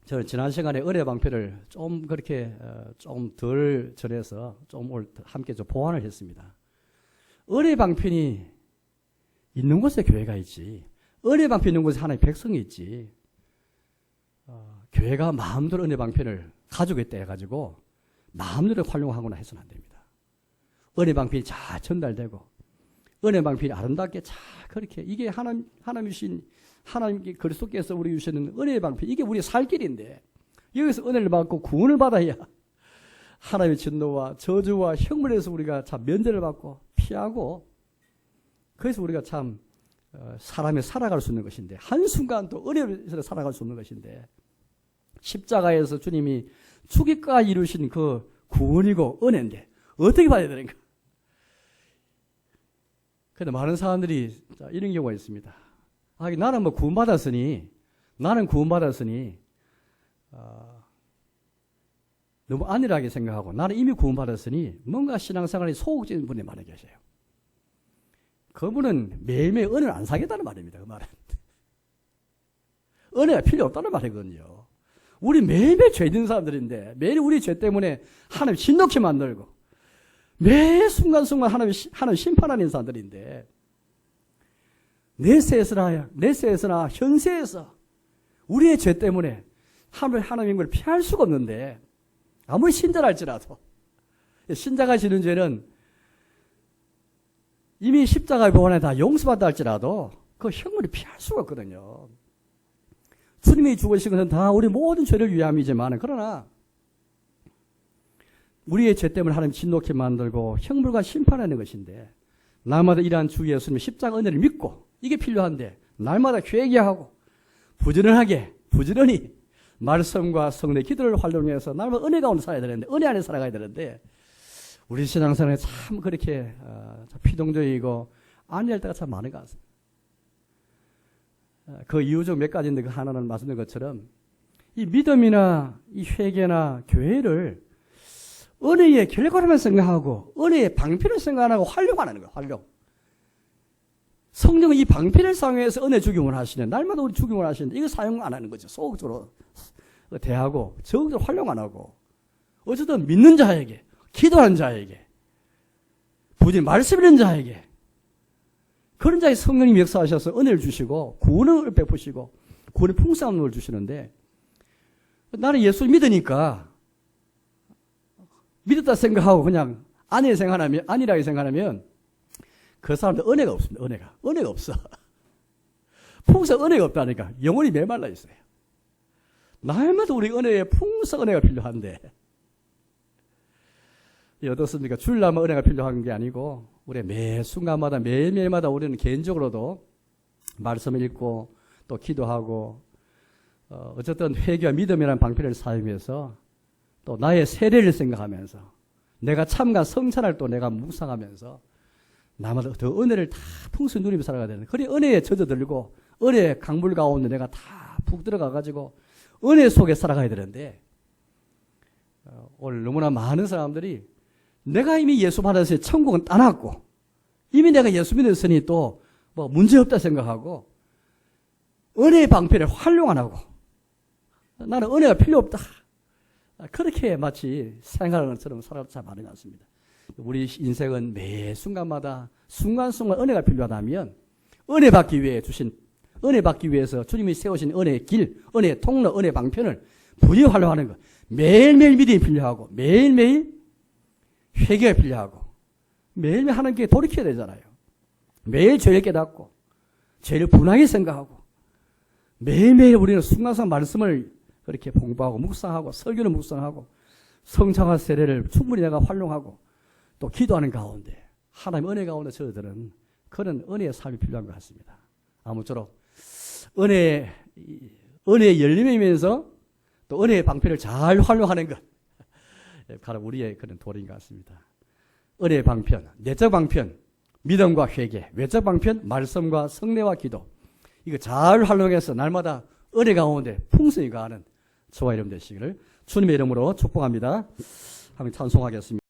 저는 지난 시간에 은혜 방편을 좀 그렇게 좀 덜 전해서 좀 오늘 함께 좀 보완을 했습니다. 은혜 방편이 있는 곳에 교회가 있지, 은혜 방편 있는 곳에 하나님의 백성이 있지, 교회가 마음대로 은혜 방편을 가지고 있다 해가지고 마음대로 활용하거나 해서는 안 됩니다. 은혜 방편이 잘 전달되고 은혜 방편이 아름답게 잘 그렇게, 이게 하나님 주신, 하나님께 그리스도께서 우리 주시는 은혜의 방편, 이게 우리의 살 길인데, 여기서 은혜를 받고 구원을 받아야 하나님의 진노와 저주와 형벌에서 우리가 참 면제를 받고 피하고, 그래서 우리가 참 사람이 살아갈 수 있는 것인데, 한순간 또 은혜로 살아갈 수 있는 것인데, 십자가에서 주님이 죽기까지 이루신 그 구원이고 은혜인데 어떻게 받아야 되는가? 그런데 많은 사람들이 이런 경우가 있습니다. 나는 뭐 구원받았으니, 너무 안일하게 생각하고, 나는 이미 구원받았으니 뭔가 신앙생활이 소극적인 분이 많이 계세요. 그분은 매일매일 은혜를 안 사겠다는 말입니다. 그 말은 은혜가 필요 없다는 말이거든요. 우리 매일매일 죄 짓는 사람들인데, 매일 우리 죄 때문에 하나님 진노케 만들고, 매 순간순간 하나님 심판하는 사람들인데, 내세에서나 현세에서 우리의 죄 때문에 하나님의 걸 피할 수가 없는데, 아무리 신자랄지라도, 신자가 지는 죄는 이미 십자가의 보관에 다 용서받다 할지라도 그 형벌을 피할 수가 없거든요. 주님이 죽으신 것은 다 우리 모든 죄를 위함이지만, 그러나 우리의 죄 때문에 하나님 진노케 만들고 형벌과 심판하는 것인데, 날마다 이러한 주 예수님의 십자가 은혜를 믿고, 이게 필요한데 날마다 회개하고 부지런히 말씀과 성례 기도를 활용해서 날마다 은혜 가운데 살아야 되는데, 은혜 안에 살아가야 되는데, 우리 신앙생활에 참 그렇게 피동적이고 안일할 때가 참 많은 것 같습니다. 그 이유 중 몇 가지인데, 그 하나는 말씀드린 것처럼 이 믿음이나 이 회개나 교회를 은혜의 결과로만 생각하고 은혜의 방편을 생각 안 하고 활용 안 하는 거예요. 활용. 성령은 이 방편을 사용해서 은혜 적용을 하시는, 날마다 우리 적용을 하시는데 이거 사용 안 하는 거죠. 소극적으로 대하고 적극적으로 활용 안 하고, 어쨌든 믿는 자에게, 기도하는 자에게, 부디 말씀 있는 자에게, 그런 자에 성령님이 역사하셔서 은혜를 주시고 구원을 베푸시고 구원의 풍성한 걸 주시는데, 나는 예수를 믿으니까 믿었다 생각하고 그냥 안일하게 생각하면 그 사람들 은혜가 없습니다. 은혜가 없어. 풍성 은혜가 없다니까. 영혼이 메말라 있어요. 날마다 우리 은혜에 풍성 은혜가 필요한데, 어떻습니까? 주일날만 은혜가 필요한 게 아니고, 우리 매 순간마다 매일매일마다 우리는 개인적으로도 말씀을 읽고 또 기도하고, 어쨌든 회개와 믿음이라는 방편을 사용해서 또 나의 세례를 생각하면서, 내가 참가 성찬을 또 내가 묵상하면서 나마다 더 은혜를 다 풍성히 누리며 살아가야 되는, 그래 은혜에 젖어들고 은혜의 강물 가운데 내가 다 푹 들어가가지고 은혜 속에 살아가야 되는데, 오늘 너무나 많은 사람들이 내가 이미 예수 받아서 천국은 따놨고, 이미 내가 예수 믿었으니 또 뭐 문제없다 생각하고, 은혜의 방편을 활용 안 하고, 나는 은혜가 필요 없다, 그렇게 마치 생각하는 것처럼 살아도 참 많은 것 같습니다. 우리 인생은 매 순간마다 순간순간 은혜가 필요하다면, 은혜 받기 위해서 주님이 세우신 은혜의 길, 은혜의 통로, 은혜의 방편을 부지런히 활용하는 것. 매일매일 믿음이 필요하고, 매일매일 회개가 필요하고, 매일매일 하나님께 돌이켜야 되잖아요. 매일 죄를 깨닫고 죄를 분하게 생각하고, 매일매일 우리는 순간순간 말씀을 그렇게 공부하고 묵상하고 설교를 묵상하고 성찬과 세례를 충분히 내가 활용하고 또 기도하는 가운데 하나님 은혜 가운데 저들은 그런 은혜의 삶이 필요한 것 같습니다. 아무쪼록 은혜의 열림이면서 또 은혜의 방편을 잘 활용하는 것, 바로 우리의 그런 도리인 것 같습니다. 은혜의 방편, 내적 방편, 믿음과 회개, 외적 방편, 말씀과 성례와 기도, 이거 잘 활용해서 날마다 은혜 가운데 풍성히 가는 저와 여러분 되시기를 주님의 이름으로 축복합니다. 한번 찬송하겠습니다.